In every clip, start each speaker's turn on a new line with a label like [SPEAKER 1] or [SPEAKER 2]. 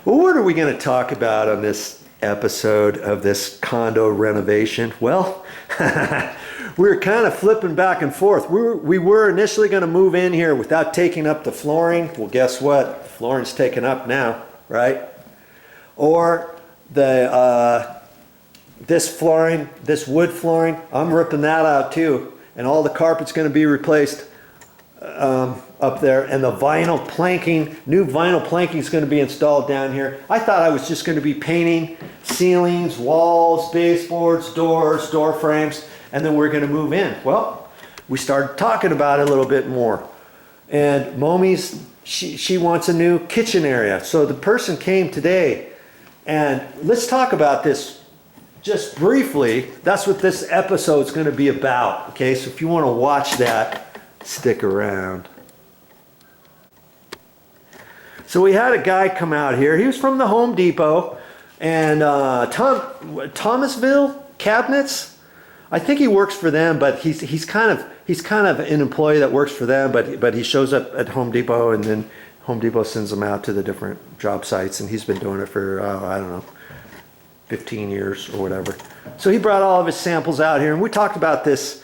[SPEAKER 1] Well, what are we going to talk about on this episode of this condo renovation? Well, we were kind of flipping back and forth. We were initially going to move in here without taking up the flooring. Well, guess what? The flooring's taken up now, right? Or this flooring, this wood flooring, I'm ripping that out too. And all the carpet's going to be replaced up there. And the vinyl planking, new vinyl planking is going to be installed down here. I thought I was just going to be painting ceilings, walls, baseboards, doors, door frames, and then we're going to move in. Well, we started talking about it a little bit more. And Momi's, she wants a new kitchen area. So the person came today, and let's talk about this just briefly. That's what this episode is going to be about. Okay, so if you want to watch that, stick around. So we had a guy come out here. He was from the Home Depot, and Thomasville Cabinets. I think he works for them, but he's kind of an employee that works for them. But he shows up at Home Depot, and then Home Depot sends him out to the different job sites, and he's been doing it for I don't know, 15 years or whatever. So he brought all of his samples out here, and we talked about these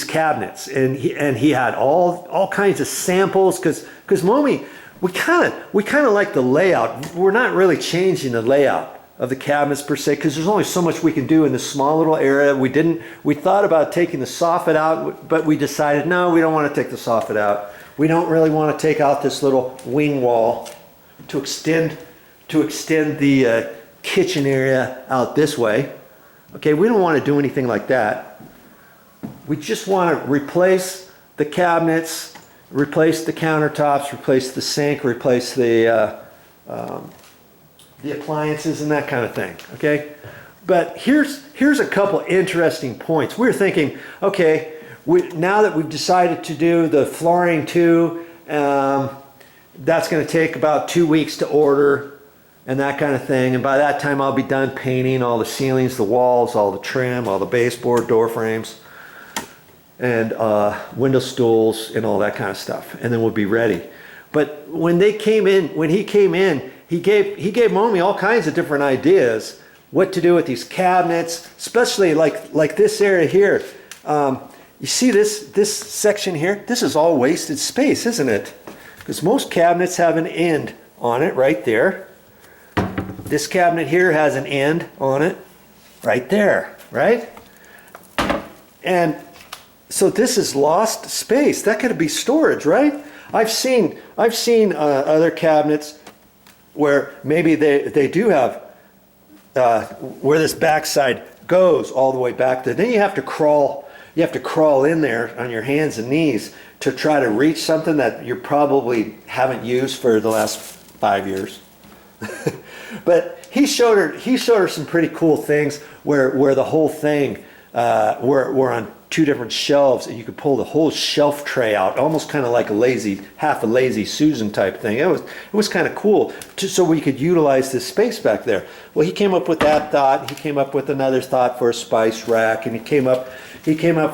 [SPEAKER 1] cabinets, and he had all kinds of samples because Momi, we kind of like the layout. We're not really changing the layout of the cabinets per se because there's only so much we can do in this small little area. We thought about taking the soffit out, but we decided no, we don't want to take the soffit out. We don't really want to take out this little wing wall to extend the kitchen area out this way. Okay, we don't want to do anything like that. We just want to replace the cabinets, replace the countertops, replace the sink, replace the appliances and that kind of thing. Okay, but here's a couple interesting points. We're thinking, okay, now that we've decided to do the flooring too, that's going to take about 2 weeks to order and that kind of thing. And by that time, I'll be done painting all the ceilings, the walls, all the trim, all the baseboard, door frames, and window stools and all that kind of stuff. And then we'll be ready. But when he came in, he gave Momi all kinds of different ideas what to do with these cabinets, especially like this area here. You see this section here? This is all wasted space, isn't it? Because most cabinets have an end on it right there. This cabinet here has an end on it right there, right? And so this is lost space. That could be storage, right? I've seen other cabinets where maybe they do have where this backside goes all the way back there. Then you have to crawl in there on your hands and knees to try to reach something that you probably haven't used for the last 5 years. But he showed her some pretty cool things where the whole thing were on 2 different shelves, and you could pull the whole shelf tray out, almost kind of like half a lazy Susan type thing. It was kind of cool, so we could utilize this space back there. Well, he came up with that thought. He came up with another thought for a spice rack, and he came up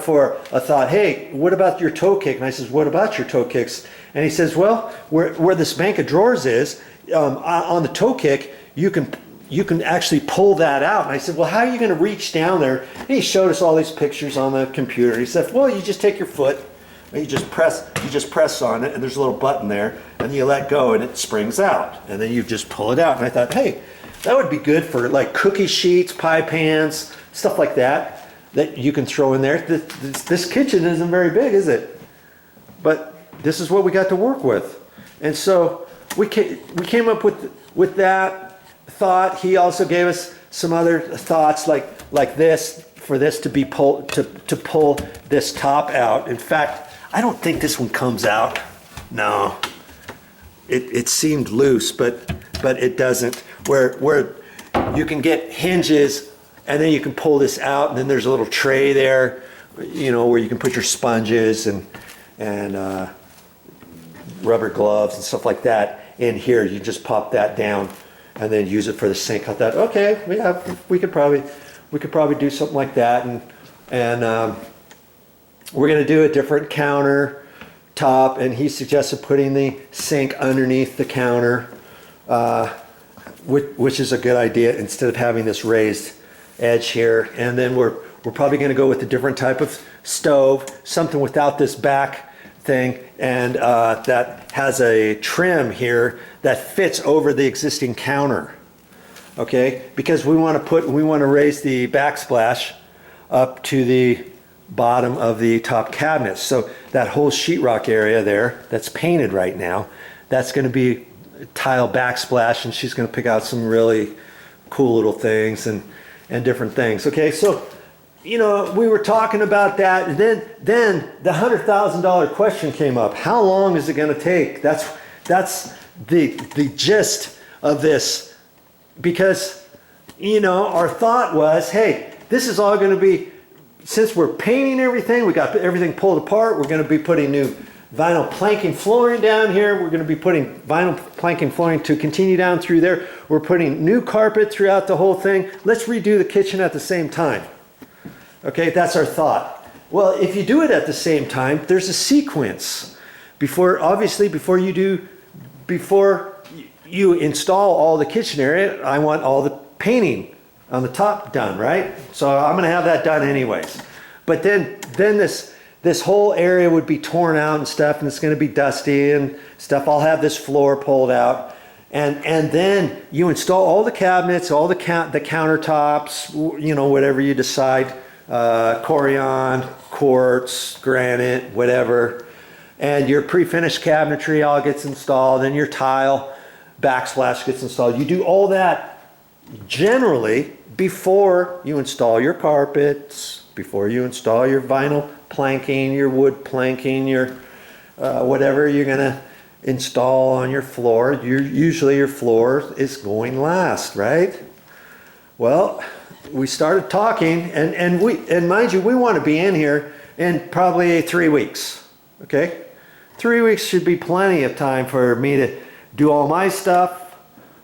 [SPEAKER 1] for a thought. Hey, what about your toe kick? And I says, what about your toe kicks? And he says, well, where this bank of drawers is, on the toe kick, you can actually pull that out. And I said, well, how are you going to reach down there? And he showed us all these pictures on the computer. He said, well, you just take your foot and you just press on it, and there's a little button there, and you let go and it springs out, and then you just pull it out. And I thought, hey, that would be good for like cookie sheets, pie pans, stuff like that you can throw in there. This kitchen isn't very big, is it? But this is what we got to work with. And so we came up with that thought. He also gave us some other thoughts like this, for this to be pull this top out. In fact, I don't think this one comes out. No, it seemed loose, but it doesn't. Where you can get hinges, and then you can pull this out, and then there's a little tray there, where you can put your sponges and rubber gloves and stuff like that in here. You just pop that down and then use it for the sink. I thought, okay, we could probably do something like that, and we're gonna do a different counter top, and he suggested putting the sink underneath the counter. which is a good idea instead of having this raised edge here. And then we're probably going to go with a different type of stove, something without this back thing, and that has a trim here that fits over the existing counter. Okay, because we want to raise the backsplash up to the bottom of the top cabinets. So that whole sheetrock area there that's painted right now, that's going to be tile backsplash, and she's going to pick out some really cool little things and different things. Okay, so you know, we were talking about that, and then the $100,000 question came up. How long is it going to take? That's the gist of this, because you know, our thought was, hey, this is all going to be, since we're painting everything, we got everything pulled apart, we're going to be putting new vinyl planking flooring down here. We're going to be putting vinyl planking flooring to continue down through there. We're putting new carpet throughout the whole thing. Let's redo the kitchen at the same time. Okay, that's our thought. Well, if you do it at the same time, there's a sequence. Obviously, before you install all the kitchen area, I want all the painting on the top done, right? So I'm going to have that done anyways. But then this whole area would be torn out and stuff, and it's going to be dusty and stuff. I'll have this floor pulled out, and then you install all the cabinets, all the countertops, you know, whatever you decide, Corian, quartz, granite, whatever, and your pre-finished cabinetry all gets installed, and your tile backsplash gets installed. You do all that generally before you install your carpets, before you install your vinyl planking, your wood planking, your whatever you're going to install on your floor. Usually your floor is going last, right? Well, we started talking, and mind you, we want to be in here in probably 3 weeks. Okay, 3 weeks should be plenty of time for me to do all my stuff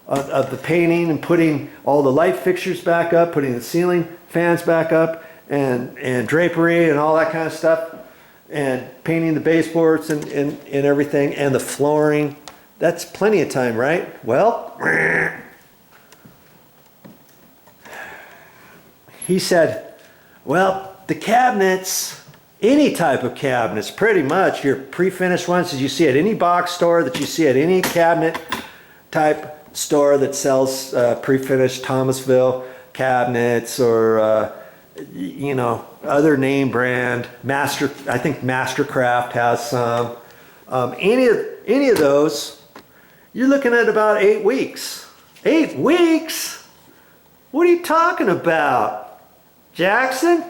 [SPEAKER 1] of the painting and putting all the light fixtures back up, putting the ceiling fans back up, and drapery and all that kind of stuff, and painting the baseboards and everything, and the flooring. That's plenty of time, right? Well, he said, well, the cabinets, any type of cabinets, pretty much your pre-finished ones that you see at any box store, that you see at any cabinet type store that sells pre-finished Thomasville cabinets, or you know, other name brand, I think Mastercraft has some. Any of those, you're looking at about 8 weeks. 8 weeks? What are you talking about, Jackson?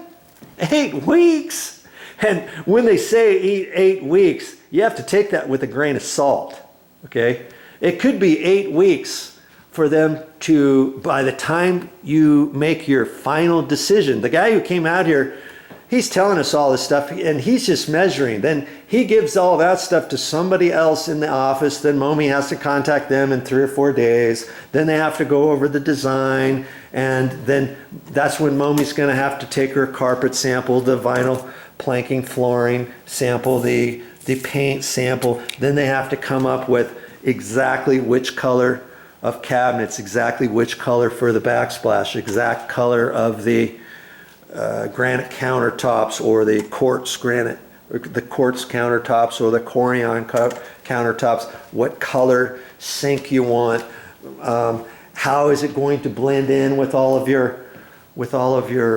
[SPEAKER 1] 8 weeks? And when they say 8 weeks, you have to take that with a grain of salt, okay? It could be 8 weeks for them to, by the time you make your final decision. The guy who came out here, he's telling us all this stuff, and he's just measuring. Then he gives all that stuff to somebody else in the office. Then Momi has to contact them in 3 or 4 days. Then they have to go over the design, and then that's when Momi's going to have to take her carpet sample, the vinyl planking flooring sample, the paint sample. Then they have to come up with exactly which color of cabinets, exactly which color for the backsplash, exact color of the granite countertops, or the quartz granite, or the quartz countertops, or the Corian countertops, what color sink you want, how is it going to blend in with all of your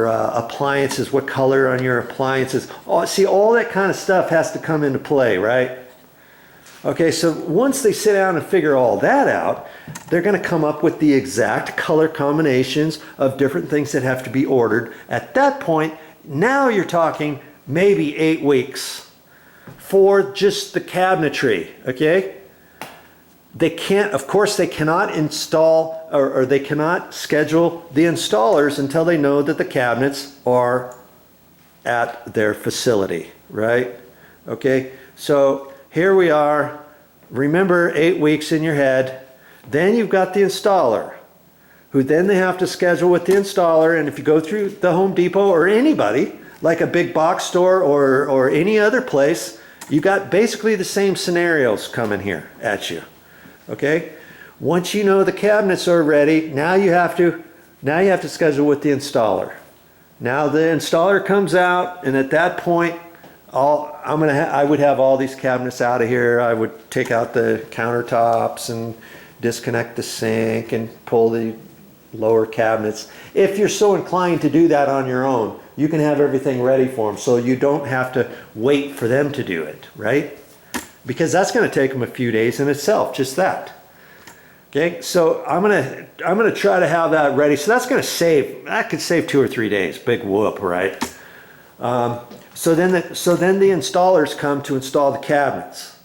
[SPEAKER 1] appliances, what color on your appliances. See, all that kind of stuff has to come into play, right? Okay, so once they sit down and figure all that out, they're going to come up with the exact color combinations of different things that have to be ordered. At that point, now you're talking maybe 8 weeks for just the cabinetry, okay? They can't, of course, they cannot install, or they cannot schedule the installers until they know that the cabinets are at their facility, right? Okay, so here we are. Remember, 8 weeks in your head. Then you've got the installer, who then they have to schedule with the installer. And if you go through the Home Depot or anybody, like a big box store or any other place, you got basically the same scenarios coming here at you. Okay? Once you know the cabinets are ready, now you have to schedule with the installer. Now the installer comes out, and at that point, I would have all these cabinets out of here. I would take out the countertops and disconnect the sink and pull the lower cabinets. If you're so inclined to do that on your own, you can have everything ready for them, so you don't have to wait for them to do it, right? Because that's going to take them a few days in itself, just that. Okay, so I'm gonna try to have that ready. So that could save 2 or 3 days. Big whoop, right? So then the installers come to install the cabinets.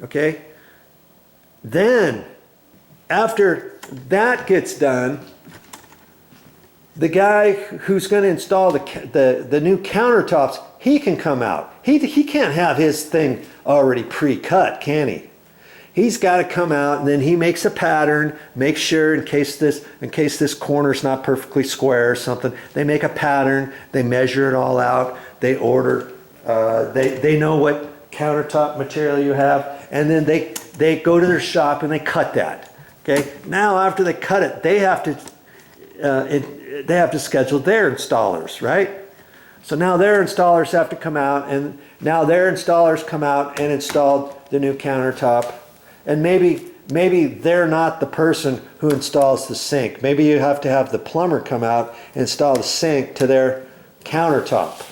[SPEAKER 1] Okay. Then after that gets done, the guy who's going to install the new countertops, he can come out. He can't have his thing already pre-cut, can he? He's got to come out, and then he makes a pattern, make sure in case this corner's not perfectly square or something, they make a pattern, they measure it all out, they order, they know what countertop material you have, and then they go to their shop and they cut that. Okay. Now after they cut it, they have to schedule their installers, right? So now their installers have to come out, and now their installers come out and install the new countertop. And maybe they're not the person who installs the sink. Maybe you have to have the plumber come out and install the sink to their countertop.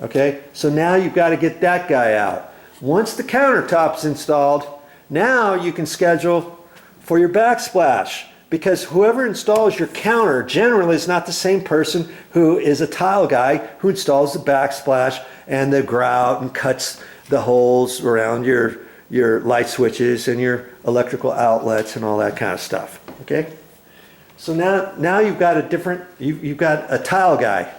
[SPEAKER 1] Okay, so now you've got to get that guy out. Once the countertop's installed, now you can schedule for your backsplash, because whoever installs your counter generally is not the same person who is a tile guy who installs the backsplash and the grout and cuts the holes around your light switches and your electrical outlets and all that kind of stuff. Okay, so now you've got you've got a tile guy.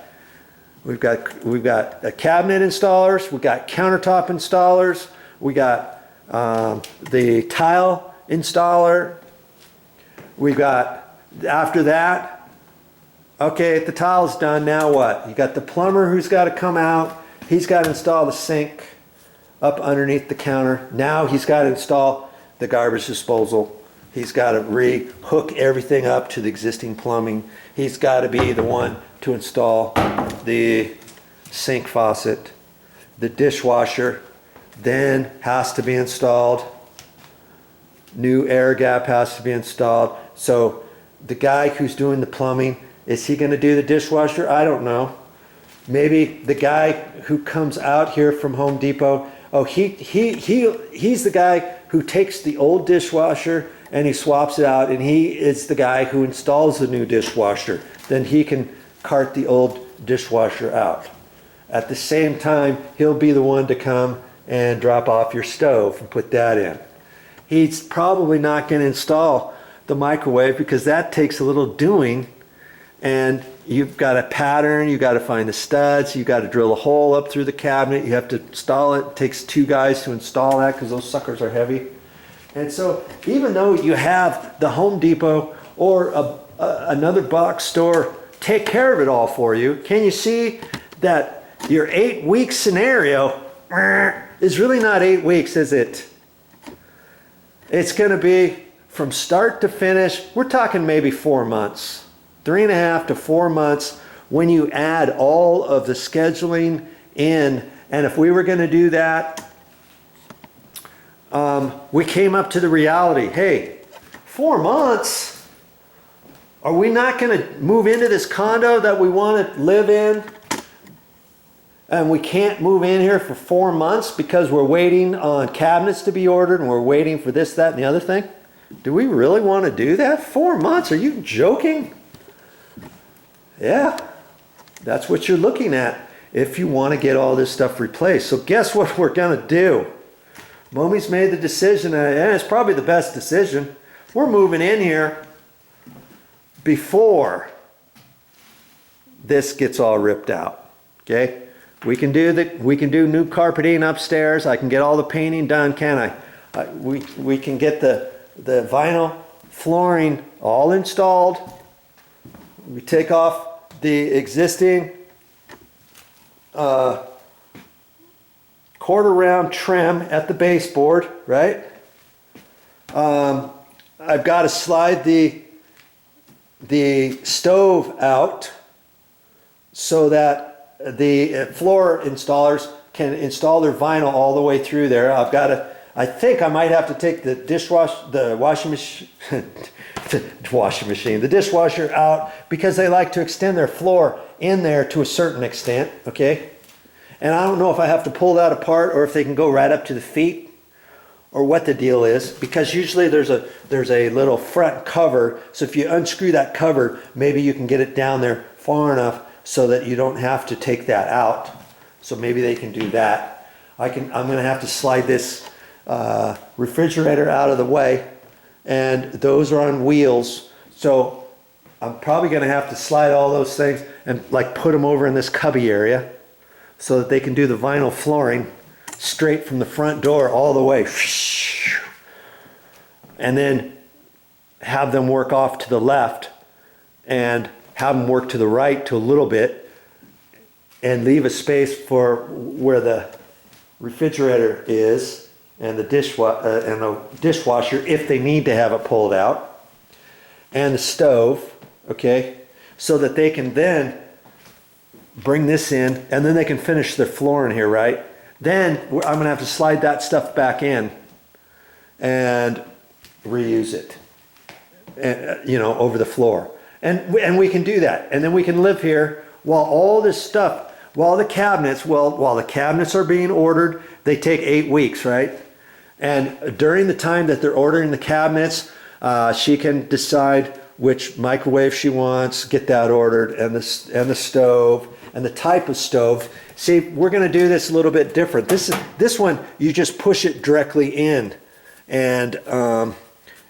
[SPEAKER 1] We've got a cabinet installers, we've got countertop installers, we got the tile installer. We've got, after that, okay, the tile's done, now what? You got the plumber who's got to come out, he's got to install the sink up underneath the counter. Now he's got to install the garbage disposal. He's got to re-hook everything up to the existing plumbing. He's got to be the one to install the sink faucet. The dishwasher then has to be installed. New air gap has to be installed. So the guy who's doing the plumbing, is he going to do the dishwasher? I don't know. Maybe the guy who comes out here from Home Depot, he's the guy who takes the old dishwasher and he swaps it out, and he is the guy who installs the new dishwasher. Then he can cart the old dishwasher out. At the same time, he'll be the one to come and drop off your stove and put that in. He's probably not going to install the microwave because that takes a little doing, and you've got a pattern, you've got to find the studs, you've got to drill a hole up through the cabinet, you have to install it. It takes 2 guys to install that because those suckers are heavy. And so even though you have the Home Depot or another box store take care of it all for you, can you see that your 8-week scenario is really not 8 weeks, is it? It's going to be from start to finish. We're talking maybe 4 months, 3.5 to 4 months when you add all of the scheduling in. And if we were going to do that, we came up to the reality, hey, 4 months? Are we not going to move into this condo that we want to live in? And we can't move in here for 4 months because we're waiting on cabinets to be ordered and we're waiting for this, that, and the other thing? Do we really want to do that? 4 months? Are you joking? Yeah, that's what you're looking at if you want to get all this stuff replaced. So guess what we're going to do? Mommy's made the decision, and it's probably the best decision. We're moving in here before this gets all ripped out. Okay? We can do new carpeting upstairs. I can get all the painting done, can I? We can get the vinyl flooring all installed. We take off the existing quarter round trim at the baseboard, right? I've got to slide the stove out so that the floor installers can install their vinyl all the way through there. I think I might have to take the washing machine, the dishwasher out, because they like to extend their floor in there to a certain extent, okay? And I don't know if I have to pull that apart or if they can go right up to the feet or what the deal is, because usually there's a little front cover. So if you unscrew that cover, maybe you can get it down there far enough so that you don't have to take that out. So maybe they can do that. I'm going to have to slide this refrigerator out of the way, and those are on wheels. So I'm probably going to have to slide all those things and like put them over in this cubby area so that they can do the vinyl flooring straight from the front door all the way. And then have them work off to the left and have them work to the right to a little bit and leave a space for where the refrigerator is and the dishwasher if they need to have it pulled out, and the stove, okay, so that they can then bring this in and then they can finish their floor in here, right? Then I'm going to have to slide that stuff back in and reuse it, you know, over the floor. And we can do that. And then we can live here while all this stuff, while the cabinets are being ordered, they take 8 weeks, right? And during the time that they're ordering the cabinets, she can decide which microwave she wants, get that ordered, and the stove, and the type of stove. See, we're going to do this a little bit different. This one, you just push it directly in, and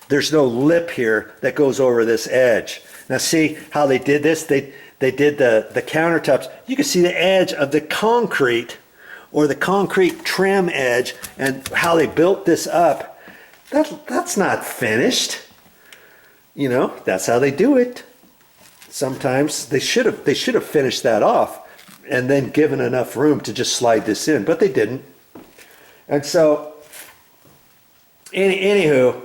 [SPEAKER 1] there's no lip here that goes over this edge. Now see how they did this? They did the countertops. You can see the edge of the concrete, or the concrete trim edge, and how they built this up. That's not finished. You know, that's how they do it. Sometimes they should have finished that off and then given enough room to just slide this in, but they didn't. And so, anywho,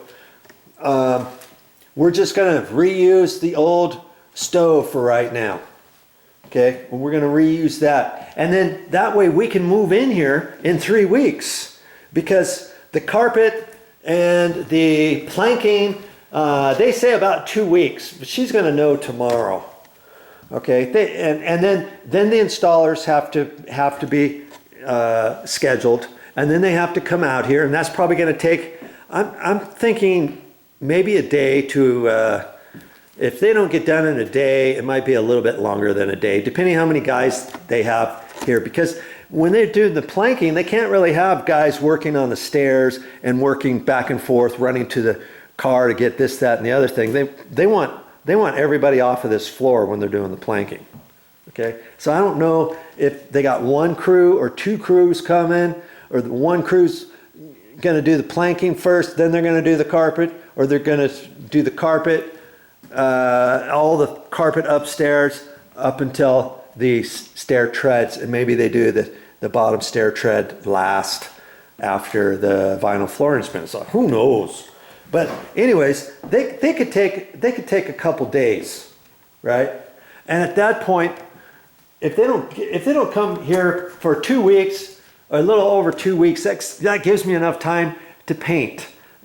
[SPEAKER 1] we're just going to reuse the old stove for right now. Okay, well, we're going to reuse that. And then that way we can move in here in 3 weeks, because the carpet and the planking, they say about 2 weeks, but she's going to know tomorrow. Okay, and then the installers have to be scheduled, and then they have to come out here, and that's probably going to take, I'm thinking maybe a day to, if they don't get done in a day, it might be a little bit longer than a day, depending how many guys they have here. Because when they do the planking, they can't really have guys working on the stairs and working back and forth, running to the car to get this, that, and the other thing. They want everybody off of this floor when they're doing the planking. Okay, so I don't know if they got one crew or 2 crews coming, or the one crew's going to do the planking first, then they're going to do the carpet, or they're going to do the carpet, all the carpet upstairs up until the stair treads, and maybe they do the bottom stair tread last after the vinyl flooring's been installed. Who knows? But anyways, they could take a couple days, right? And at that point, if they don't come here for 2 weeks, or a little over 2 weeks, that gives me enough time to paint.